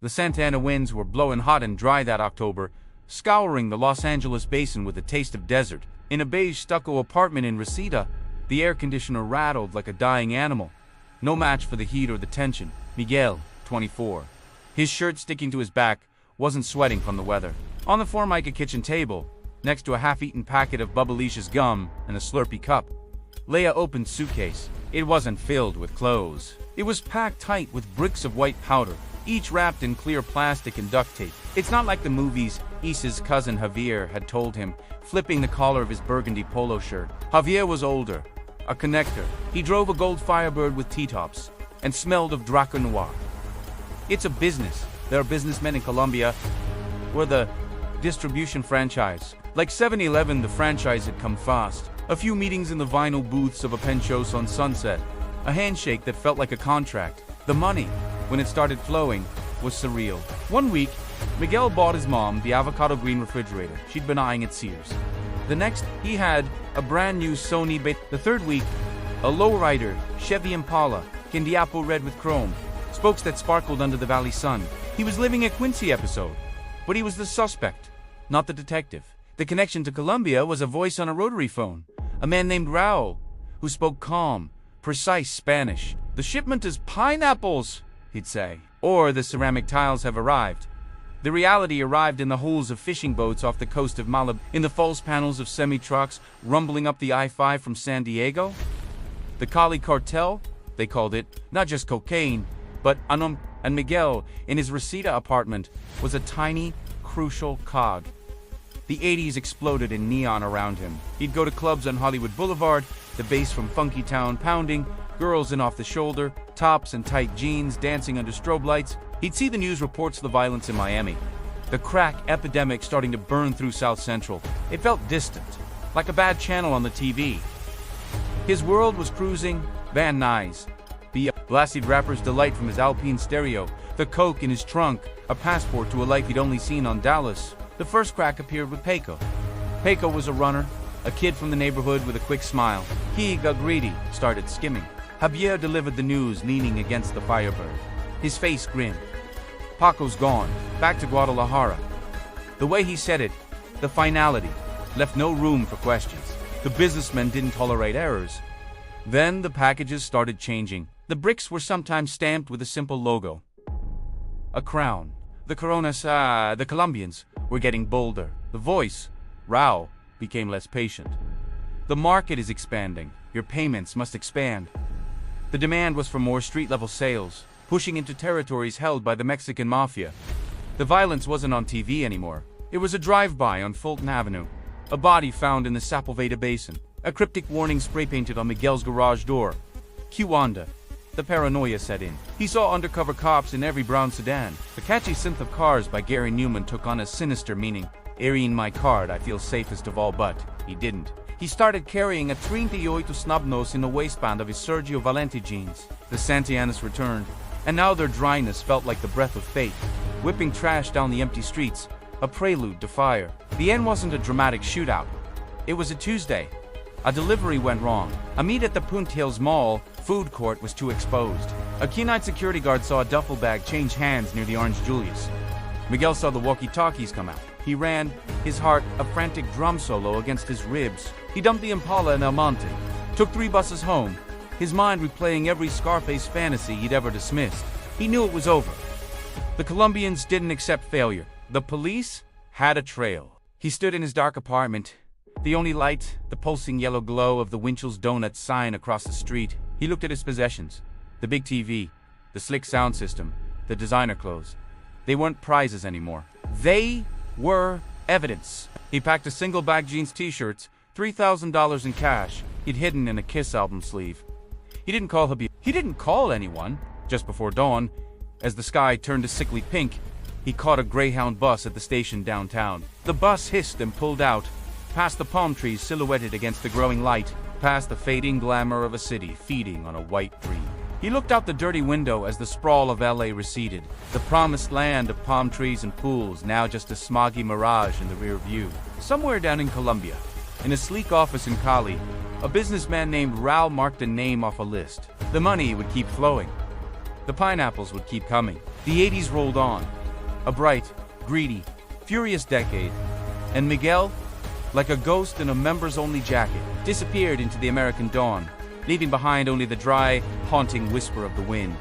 The Santa Ana winds were blowing hot and dry that October, scouring the Los Angeles basin with a taste of desert. In a beige stucco apartment in Reseda, the air conditioner rattled like a dying animal. No match for the heat or the tension. Miguel, 24. His shirt sticking to his back, wasn't sweating from the weather. On the Formica kitchen table, next to a half-eaten packet of Bubblicious gum and a Slurpee cup, Leia opened suitcase. It wasn't filled with clothes. It was packed tight with bricks of white powder, each wrapped in clear plastic and duct tape. It's not like the movies Isa's cousin Javier had told him, flipping the collar of his burgundy polo shirt. Javier was older, a connector. He drove a gold Firebird with T-tops and smelled of Draco Noir. It's a business. There are businessmen in Colombia. We're the distribution franchise. Like 7-Eleven, the franchise had come fast. A few meetings in the vinyl booths of a Penchos on Sunset. A handshake that felt like a contract. The money, when it started flowing, was surreal. One week, Miguel bought his mom the avocado green refrigerator she'd been eyeing at Sears. The next, he had a brand new Sony bait. The third week, a lowrider Chevy Impala, Candiapo red with chrome, spokes that sparkled under the valley sun. He was living a Quincy episode, but he was the suspect, not the detective. The connection to Colombia was a voice on a rotary phone, a man named Raul, who spoke calm, precise Spanish. "The shipment is pineapples," he'd say. Or the ceramic tiles have arrived. The reality arrived in the hulls of fishing boats off the coast of Malibu, in the false panels of semi-trucks rumbling up the I-5 from San Diego. The Cali cartel, they called it, not just cocaine, but and Miguel, in his Reseda apartment, was a tiny, crucial cog. The 80s exploded in neon around him. He'd go to clubs on Hollywood Boulevard, the bass from Funky Town pounding, girls in off-the-shoulder, tops and tight jeans dancing under strobe lights. He'd see the news reports of the violence in Miami, the crack epidemic starting to burn through South Central. It felt distant, like a bad channel on the TV. His world was cruising Van Nuys, the blasted rapper's delight from his Alpine stereo, the coke in his trunk, a passport to a life he'd only seen on Dallas. The first crack appeared with Peco. Peco was a runner, a kid from the neighborhood with a quick smile. He got greedy, started skimming. Javier delivered the news leaning against the Firebird. His face grinned. Paco's gone, back to Guadalajara. The way he said it, the finality, left no room for questions. The businessmen didn't tolerate errors. Then the packages started changing. The bricks were sometimes stamped with a simple logo. A crown. The Coronas, the Colombians, were getting bolder. The voice, Raul, became less patient. The market is expanding. Your payments must expand. The demand was for more street-level sales, pushing into territories held by the Mexican mafia. The violence wasn't on TV anymore. It was a drive-by on Fulton Avenue. A body found in the Sepulveda Basin. A cryptic warning spray-painted on Miguel's garage door. Q-Wanda. The paranoia set in. He saw undercover cops in every brown sedan. The catchy synth of Cars by Gary Newman took on a sinister meaning. "Airing my card, I feel safest of all," but he didn't. He started carrying a 38 snubnose in the waistband of his Sergio Valente jeans. The Santianas returned, and now their dryness felt like the breath of fate, whipping trash down the empty streets, a prelude to fire. The end wasn't a dramatic shootout. It was a Tuesday. A delivery went wrong. A meet at the Punt Hills Mall food court was too exposed. A keen-eyed security guard saw a duffel bag change hands near the Orange Julius. Miguel saw the walkie-talkies come out. He ran, his heart a frantic drum solo against his ribs. He dumped the Impala in El Monte, took 3 buses home, his mind replaying every Scarface fantasy he'd ever dismissed. He knew it was over. The Colombians didn't accept failure. The police had a trail. He stood in his dark apartment, the only light, the pulsing yellow glow of the Winchell's Donuts sign across the street. He looked at his possessions, the big TV, the slick sound system, the designer clothes. They weren't prizes anymore. They were evidence. He packed a single bag jeans t-shirts, $3,000 in cash he'd hidden in a Kiss album sleeve. He didn't call anyone. Just before dawn, as the sky turned a sickly pink, he caught a Greyhound bus at the station downtown. The bus hissed and pulled out, past the palm trees silhouetted against the growing light, past the fading glamour of a city feeding on a white dream. He looked out the dirty window as the sprawl of LA receded, the promised land of palm trees and pools now just a smoggy mirage in the rear view. Somewhere down in Colombia, in a sleek office in Cali, a businessman named Raul marked a name off a list. The money would keep flowing. the pineapples would keep coming. The 80s rolled on. A bright, greedy, furious decade. And Miguel, like a ghost in a members-only jacket, disappeared into the American dawn, leaving behind only the dry, haunting whisper of the wind.